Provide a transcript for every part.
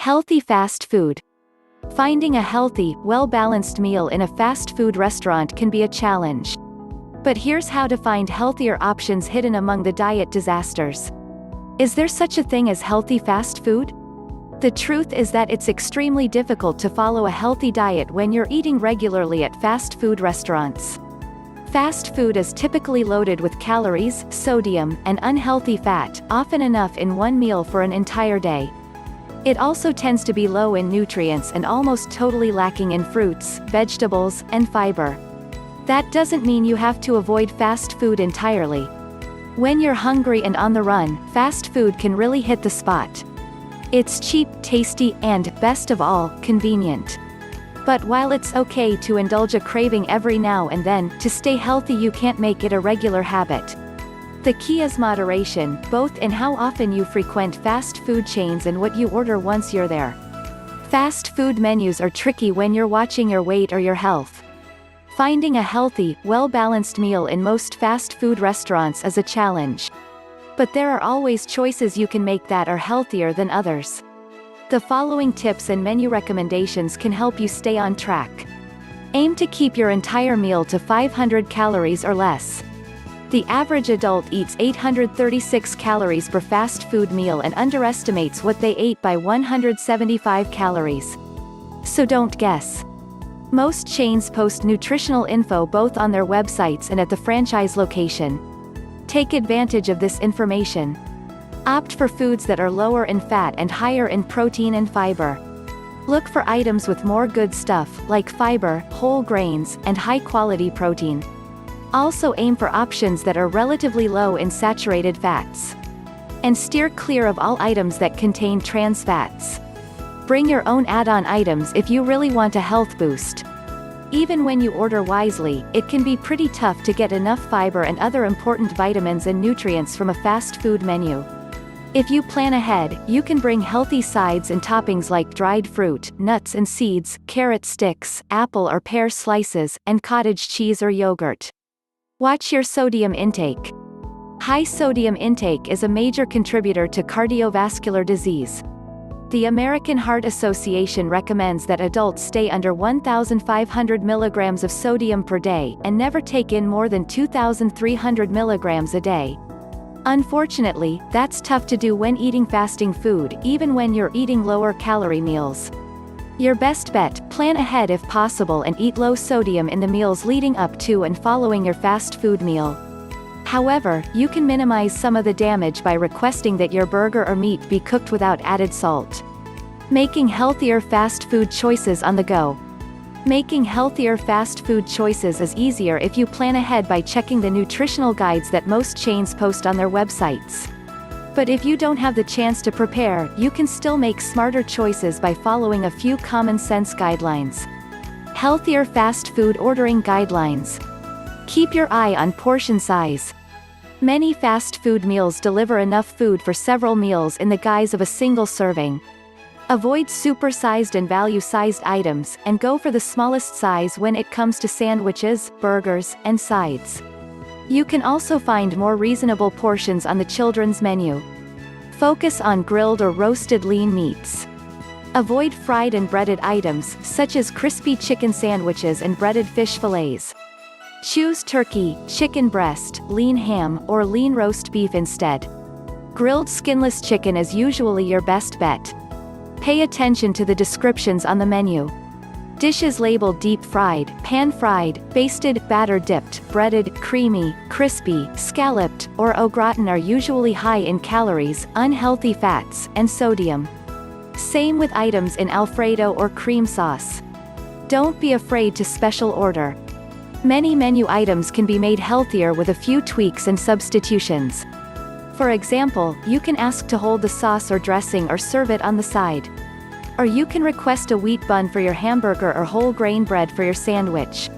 Healthy fast food. Finding a healthy, well-balanced meal in a fast food restaurant can be a challenge. But here's how to find healthier options hidden among the diet disasters. Is there such a thing as healthy fast food? The truth is that it's extremely difficult to follow a healthy diet when you're eating regularly at fast food restaurants. Fast food is typically loaded with calories, sodium, and unhealthy fat, often enough in one meal for an entire day. It also tends to be low in nutrients and almost totally lacking in fruits, vegetables, and fiber. That doesn't mean you have to avoid fast food entirely. When you're hungry and on the run, fast food can really hit the spot. It's cheap, tasty, and, best of all, convenient. But while it's okay to indulge a craving every now and then, to stay healthy you can't make it a regular habit. The key is moderation, both in how often you frequent fast food chains and what you order once you're there. Fast food menus are tricky when you're watching your weight or your health. Finding a healthy, well-balanced meal in most fast food restaurants is a challenge. But there are always choices you can make that are healthier than others. The following tips and menu recommendations can help you stay on track. Aim to keep your entire meal to 500 calories or less. The average adult eats 836 calories per fast food meal and underestimates what they ate by 175 calories. So don't guess. Most chains post nutritional info both on their websites and at the franchise location. Take advantage of this information. Opt for foods that are lower in fat and higher in protein and fiber. Look for items with more good stuff, like fiber, whole grains, and high-quality protein. Also aim for options that are relatively low in saturated fats. And steer clear of all items that contain trans fats. Bring your own add-on items if you really want a health boost. Even when you order wisely, it can be pretty tough to get enough fiber and other important vitamins and nutrients from a fast food menu. If you plan ahead, you can bring healthy sides and toppings like dried fruit, nuts and seeds, carrot sticks, apple or pear slices, and cottage cheese or yogurt. Watch your sodium intake. High sodium intake is a major contributor to cardiovascular disease. The American Heart Association recommends that adults stay under 1,500 milligrams of sodium per day, and never take in more than 2,300 milligrams a day. Unfortunately, that's tough to do when eating fasting food, even when you're eating lower calorie meals. Your best bet, plan ahead if possible and eat low sodium in the meals leading up to and following your fast food meal. However, you can minimize some of the damage by requesting that your burger or meat be cooked without added salt. Making healthier fast food choices on the go. Making healthier fast food choices is easier if you plan ahead by checking the nutritional guides that most chains post on their websites. But if you don't have the chance to prepare, you can still make smarter choices by following a few common sense guidelines. Healthier fast food ordering guidelines. Keep your eye on portion size. Many fast food meals deliver enough food for several meals in the guise of a single serving. Avoid super-sized and value-sized items, and go for the smallest size when it comes to sandwiches, burgers, and sides. You can also find more reasonable portions on the children's menu. Focus on grilled or roasted lean meats. Avoid fried and breaded items, such as crispy chicken sandwiches and breaded fish fillets. Choose turkey, chicken breast, lean ham, or lean roast beef instead. Grilled skinless chicken is usually your best bet. Pay attention to the descriptions on the menu. Dishes labeled deep-fried, pan-fried, basted, batter-dipped, breaded, creamy, crispy, scalloped, or au gratin are usually high in calories, unhealthy fats, and sodium. Same with items in Alfredo or cream sauce. Don't be afraid to special order. Many menu items can be made healthier with a few tweaks and substitutions. For example, you can ask to hold the sauce or dressing or serve it on the side. Or you can request a wheat bun for your hamburger or whole grain bread for your sandwich.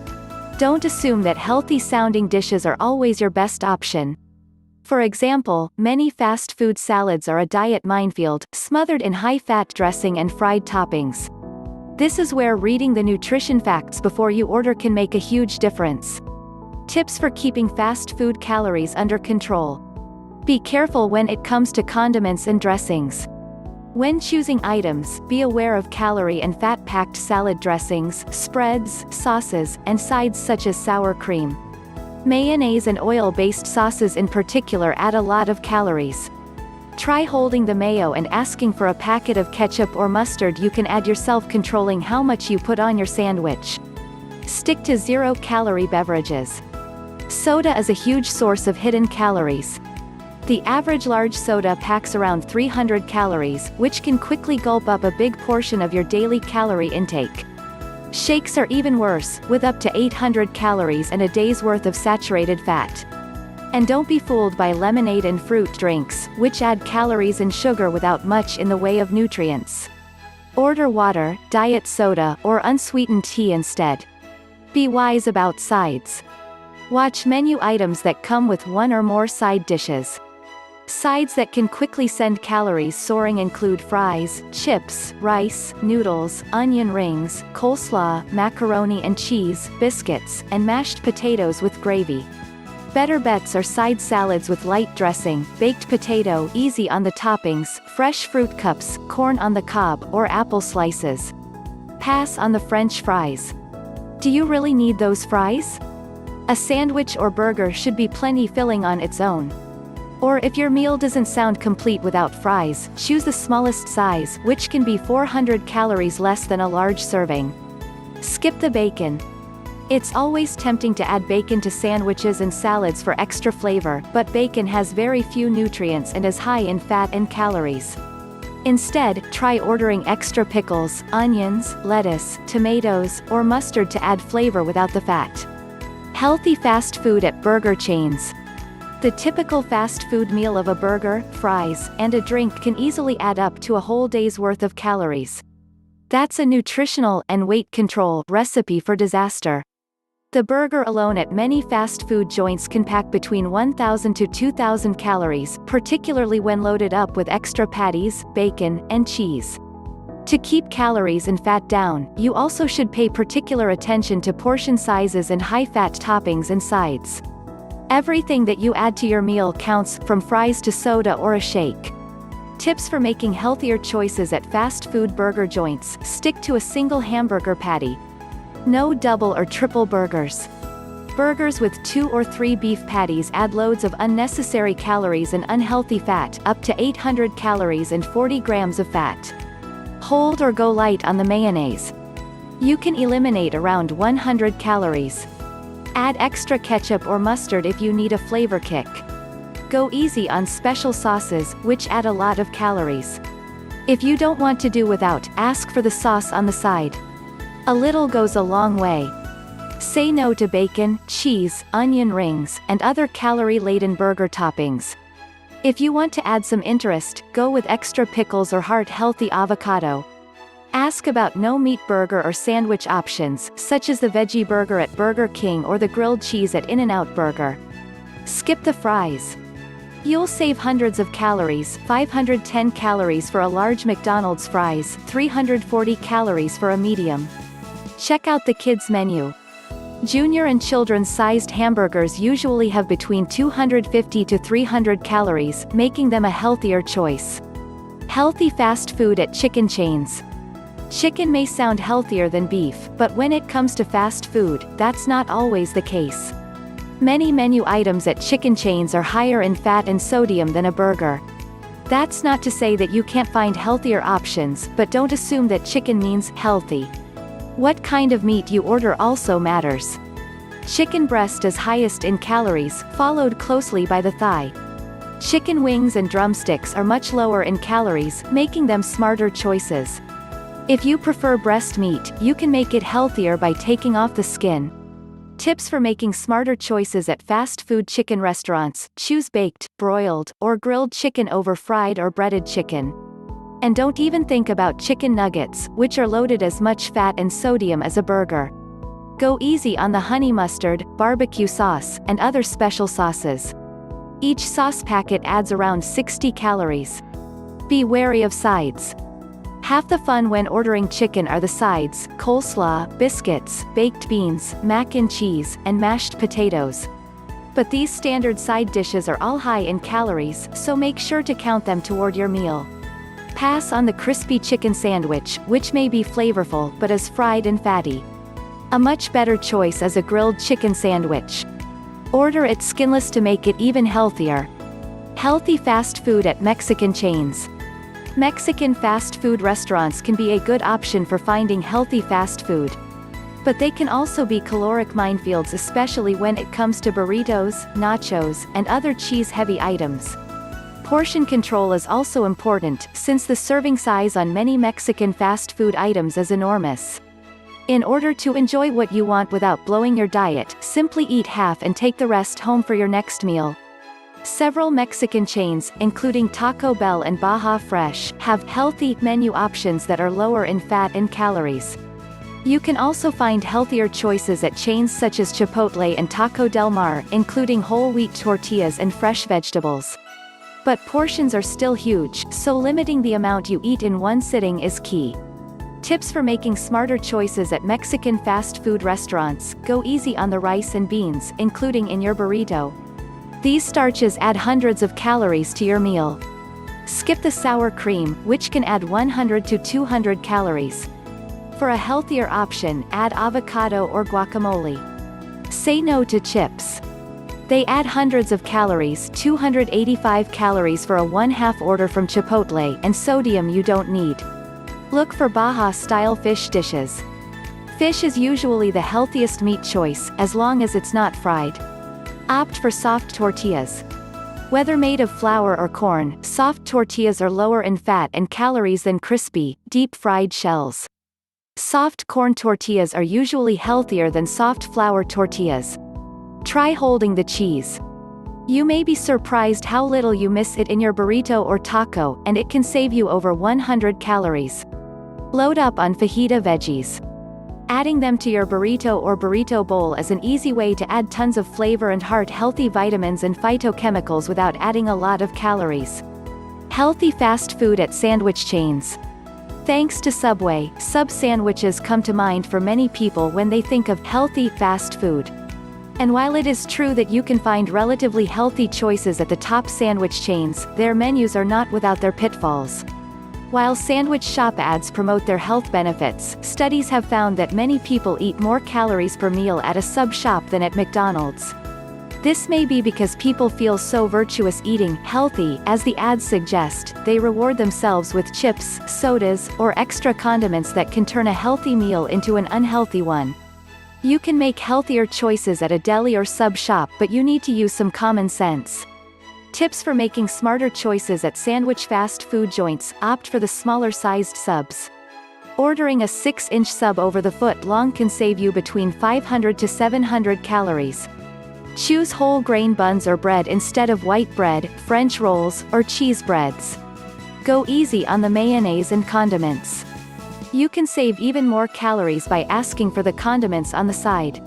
Don't assume that healthy-sounding dishes are always your best option. For example, many fast food salads are a diet minefield, smothered in high-fat dressing and fried toppings. This is where reading the nutrition facts before you order can make a huge difference. Tips for keeping fast food calories under control. Be careful when it comes to condiments and dressings. When choosing items, be aware of calorie and fat-packed salad dressings, spreads, sauces, and sides such as sour cream. Mayonnaise and oil-based sauces in particular add a lot of calories. Try holding the mayo and asking for a packet of ketchup or mustard. You can add yourself, controlling how much you put on your sandwich. Stick to zero-calorie beverages. Soda is a huge source of hidden calories. The average large soda packs around 300 calories, which can quickly gulp up a big portion of your daily calorie intake. Shakes are even worse, with up to 800 calories and a day's worth of saturated fat. And don't be fooled by lemonade and fruit drinks, which add calories and sugar without much in the way of nutrients. Order water, diet soda, or unsweetened tea instead. Be wise about sides. Watch menu items that come with one or more side dishes. Sides that can quickly send calories soaring include fries, chips, rice, noodles, onion rings, coleslaw, macaroni and cheese, biscuits, and mashed potatoes with gravy. Better bets are side salads with light dressing, baked potato easy on the toppings, fresh fruit cups, corn on the cob, or apple slices. Pass on the French fries. Do you really need those fries? A sandwich or burger should be plenty filling on its own. Or if your meal doesn't sound complete without fries, choose the smallest size, which can be 400 calories less than a large serving. Skip the bacon. It's always tempting to add bacon to sandwiches and salads for extra flavor, but bacon has very few nutrients and is high in fat and calories. Instead, try ordering extra pickles, onions, lettuce, tomatoes, or mustard to add flavor without the fat. Healthy fast food at burger chains. The typical fast food meal of a burger, fries, and a drink can easily add up to a whole day's worth of calories. That's a nutritional and weight control recipe for disaster. The burger alone at many fast food joints can pack between 1,000 to 2,000 calories, particularly when loaded up with extra patties, bacon, and cheese. To keep calories and fat down, you also should pay particular attention to portion sizes and high-fat toppings and sides. Everything that you add to your meal counts, from fries to soda or a shake. Tips for making healthier choices at fast food burger joints: stick to a single hamburger patty. No double or triple burgers. Burgers with 2 or 3 beef patties add loads of unnecessary calories and unhealthy fat, up to 800 calories and 40 grams of fat. Hold or go light on the mayonnaise. You can eliminate around 100 calories. Add extra ketchup or mustard if you need a flavor kick. Go easy on special sauces, which add a lot of calories. If you don't want to do without, ask for the sauce on the side. A little goes a long way. Say no to bacon, cheese, onion rings, and other calorie-laden burger toppings. If you want to add some interest, go with extra pickles or heart-healthy avocado. Ask about no-meat burger or sandwich options, such as the veggie burger at Burger King or the grilled cheese at In-N-Out Burger. Skip the fries. You'll save hundreds of calories: 510 calories for a large McDonald's fries, 340 calories for a medium. Check out the kids' menu. Junior and children's-sized hamburgers usually have between 250 to 300 calories, making them a healthier choice. Healthy fast food at chicken chains. Chicken may sound healthier than beef, but when it comes to fast food, that's not always the case. Many menu items at chicken chains are higher in fat and sodium than a burger. That's not to say that you can't find healthier options, but don't assume that chicken means healthy. What kind of meat you order also matters. Chicken breast is highest in calories, followed closely by the thigh. Chicken wings and drumsticks are much lower in calories, making them smarter choices. If you prefer breast meat, you can make it healthier by taking off the skin. Tips for making smarter choices at fast food chicken restaurants: choose baked, broiled, or grilled chicken over fried or breaded chicken. And don't even think about chicken nuggets, which are loaded as much fat and sodium as a burger. Go easy on the honey mustard, barbecue sauce, and other special sauces. Each sauce packet adds around 60 calories. Be wary of sides. Half the fun when ordering chicken are the sides: coleslaw, biscuits, baked beans, mac and cheese, and mashed potatoes. But these standard side dishes are all high in calories, so make sure to count them toward your meal. Pass on the crispy chicken sandwich, which may be flavorful but is fried and fatty. A much better choice is a grilled chicken sandwich. Order it skinless to make it even healthier. Healthy fast food at Mexican chains. Mexican fast food restaurants can be a good option for finding healthy fast food. But they can also be caloric minefields, especially when it comes to burritos, nachos, and other cheese-heavy items. Portion control is also important, since the serving size on many Mexican fast food items is enormous. In order to enjoy what you want without blowing your diet, simply eat half and take the rest home for your next meal. Several Mexican chains, including Taco Bell and Baja Fresh, have healthy menu options that are lower in fat and calories. You can also find healthier choices at chains such as Chipotle and Taco Del Mar, including whole wheat tortillas and fresh vegetables. But portions are still huge, so limiting the amount you eat in one sitting is key. Tips for making smarter choices at Mexican fast food restaurants: go easy on the rice and beans, including in your burrito. These starches add hundreds of calories to your meal. Skip the sour cream, which can add 100 to 200 calories. For a healthier option, add avocado or guacamole. Say no to chips. They add hundreds of calories, 285 calories for a one-half order from Chipotle, and sodium you don't need. Look for Baja-style fish dishes. Fish is usually the healthiest meat choice, as long as it's not fried. Opt for soft tortillas. Whether made of flour or corn, soft tortillas are lower in fat and calories than crispy, deep-fried shells. Soft corn tortillas are usually healthier than soft flour tortillas. Try holding the cheese. You may be surprised how little you miss it in your burrito or taco, and it can save you over 100 calories. Load up on fajita veggies. Adding them to your burrito or burrito bowl is an easy way to add tons of flavor and heart-healthy vitamins and phytochemicals without adding a lot of calories. Healthy fast food at sandwich chains. Thanks to Subway, sub sandwiches come to mind for many people when they think of healthy fast food. And while it is true that you can find relatively healthy choices at the top sandwich chains, their menus are not without their pitfalls. While sandwich shop ads promote their health benefits, studies have found that many people eat more calories per meal at a sub shop than at McDonald's. This may be because people feel so virtuous eating healthy, as the ads suggest. They reward themselves with chips, sodas, or extra condiments that can turn a healthy meal into an unhealthy one. You can make healthier choices at a deli or sub shop, but you need to use some common sense. Tips for making smarter choices at sandwich fast food joints: opt for the smaller sized subs. Ordering a 6-inch sub over the foot long can save you between 500 to 700 calories. Choose whole grain buns or bread instead of white bread, French rolls, or cheese breads. Go easy on the mayonnaise and condiments. You can save even more calories by asking for the condiments on the side.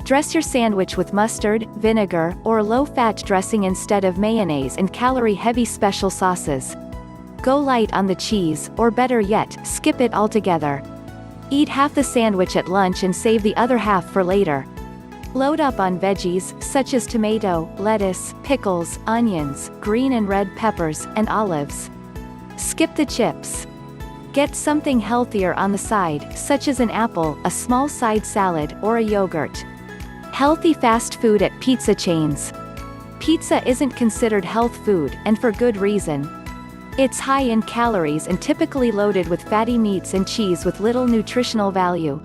Dress your sandwich with mustard, vinegar, or low-fat dressing instead of mayonnaise and calorie-heavy special sauces. Go light on the cheese, or better yet, skip it altogether. Eat half the sandwich at lunch and save the other half for later. Load up on veggies, such as tomato, lettuce, pickles, onions, green and red peppers, and olives. Skip the chips. Get something healthier on the side, such as an apple, a small side salad, or a yogurt. Healthy fast food at pizza chains. Pizza isn't considered health food, and for good reason. It's high in calories and typically loaded with fatty meats and cheese with little nutritional value.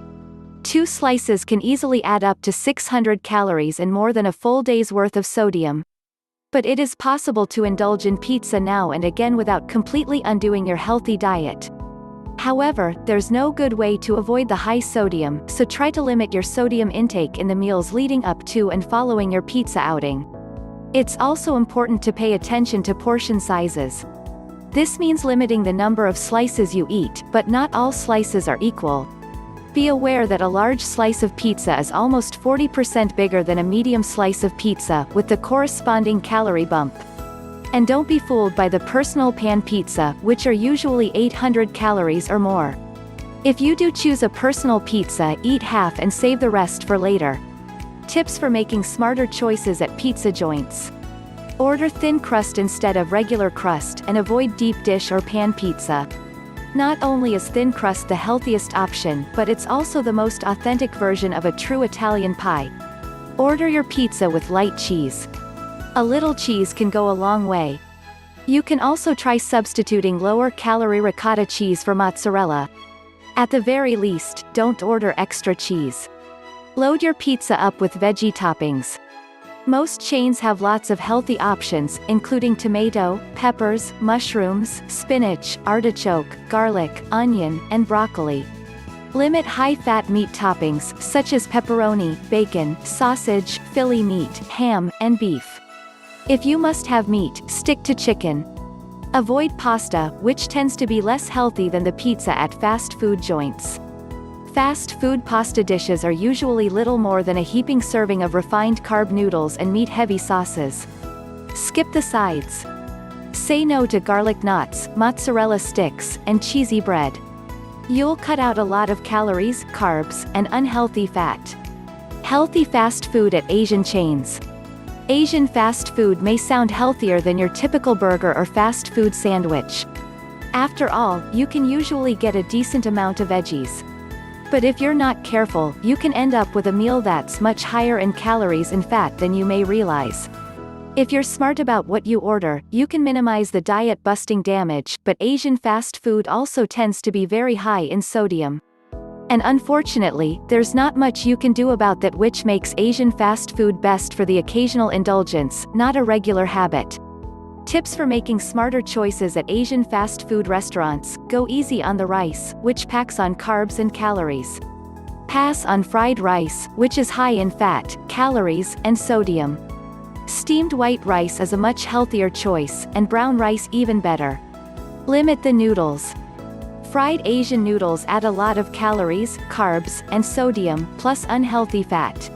2 slices can easily add up to 600 calories and more than a full day's worth of sodium. But it is possible to indulge in pizza now and again without completely undoing your healthy diet. However, there's no good way to avoid the high sodium, so try to limit your sodium intake in the meals leading up to and following your pizza outing. It's also important to pay attention to portion sizes. This means limiting the number of slices you eat, but not all slices are equal. Be aware that a large slice of pizza is almost 40% bigger than a medium slice of pizza, with the corresponding calorie bump. And don't be fooled by the personal pan pizza, which are usually 800 calories or more. If you do choose a personal pizza, eat half and save the rest for later. Tips for making smarter choices at pizza joints. Order thin crust instead of regular crust and avoid deep dish or pan pizza. Not only is thin crust the healthiest option, but it's also the most authentic version of a true Italian pie. Order your pizza with light cheese. A little cheese can go a long way. You can also try substituting lower-calorie ricotta cheese for mozzarella. At the very least, don't order extra cheese. Load your pizza up with veggie toppings. Most chains have lots of healthy options, including tomato, peppers, mushrooms, spinach, artichoke, garlic, onion, and broccoli. Limit high-fat meat toppings, such as pepperoni, bacon, sausage, Philly meat, ham, and beef. If you must have meat, stick to chicken. Avoid pasta, which tends to be less healthy than the pizza at fast food joints. Fast food pasta dishes are usually little more than a heaping serving of refined carb noodles and meat-heavy sauces. Skip the sides. Say no to garlic knots, mozzarella sticks, and cheesy bread. You'll cut out a lot of calories, carbs, and unhealthy fat. Healthy fast food at Asian chains. Asian fast food may sound healthier than your typical burger or fast food sandwich. After all, you can usually get a decent amount of veggies. But if you're not careful, you can end up with a meal that's much higher in calories and fat than you may realize. If you're smart about what you order, you can minimize the diet-busting damage, but Asian fast food also tends to be very high in sodium. And unfortunately, there's not much you can do about that, which makes Asian fast food best for the occasional indulgence, not a regular habit. Tips for making smarter choices at Asian fast food restaurants: go easy on the rice, which packs on carbs and calories. Pass on fried rice, which is high in fat, calories, and sodium. Steamed white rice is a much healthier choice, and brown rice even better. Limit the noodles. Fried Asian noodles add a lot of calories, carbs, and sodium, plus unhealthy fat.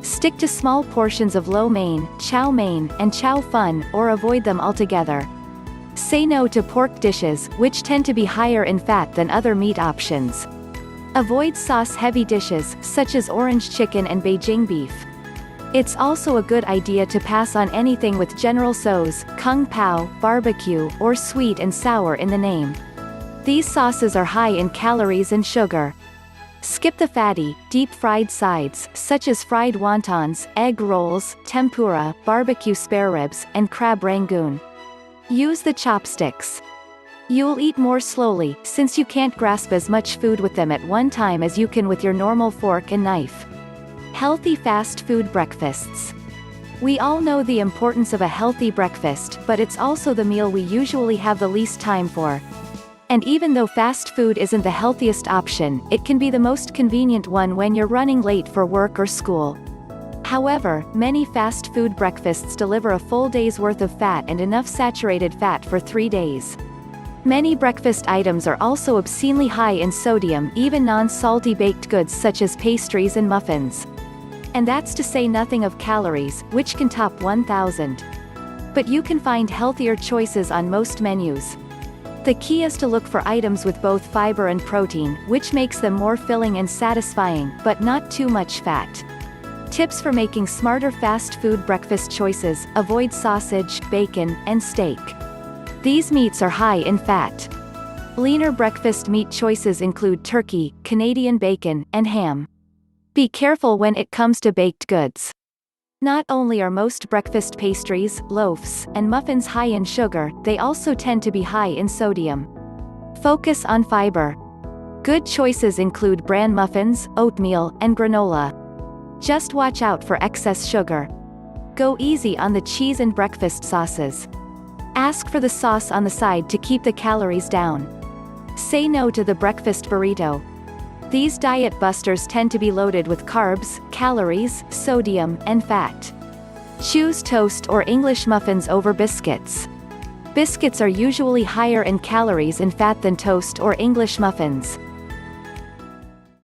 Stick to small portions of lo mein, chow mein, and chow fun, or avoid them altogether. Say no to pork dishes, which tend to be higher in fat than other meat options. Avoid sauce-heavy dishes, such as orange chicken and Beijing beef. It's also a good idea to pass on anything with General Tso's, Kung Pao, barbecue, or sweet and sour in the name. These sauces are high in calories and sugar. Skip the fatty, deep-fried sides, such as fried wontons, egg rolls, tempura, barbecue spare ribs, and crab rangoon. Use the chopsticks. You'll eat more slowly, since you can't grasp as much food with them at one time as you can with your normal fork and knife. Healthy fast food breakfasts. We all know the importance of a healthy breakfast, but it's also the meal we usually have the least time for. And even though fast food isn't the healthiest option, it can be the most convenient one when you're running late for work or school. However, many fast food breakfasts deliver a full day's worth of fat and enough saturated fat for 3 days. Many breakfast items are also obscenely high in sodium, even non-salty baked goods such as pastries and muffins. And that's to say nothing of calories, which can top 1,000. But you can find healthier choices on most menus. The key is to look for items with both fiber and protein, which makes them more filling and satisfying, but not too much fat. Tips for making smarter fast food breakfast choices: avoid sausage, bacon, and steak. These meats are high in fat. Leaner breakfast meat choices include turkey, Canadian bacon, and ham. Be careful when it comes to baked goods. Not only are most breakfast pastries, loaves, and muffins high in sugar, they also tend to be high in sodium. Focus on fiber. Good choices include bran muffins, oatmeal, and granola. Just watch out for excess sugar. Go easy on the cheese and breakfast sauces. Ask for the sauce on the side to keep the calories down. Say no to the breakfast burrito. These diet busters tend to be loaded with carbs, calories, sodium, and fat. Choose toast or English muffins over biscuits. Biscuits are usually higher in calories and fat than toast or English muffins.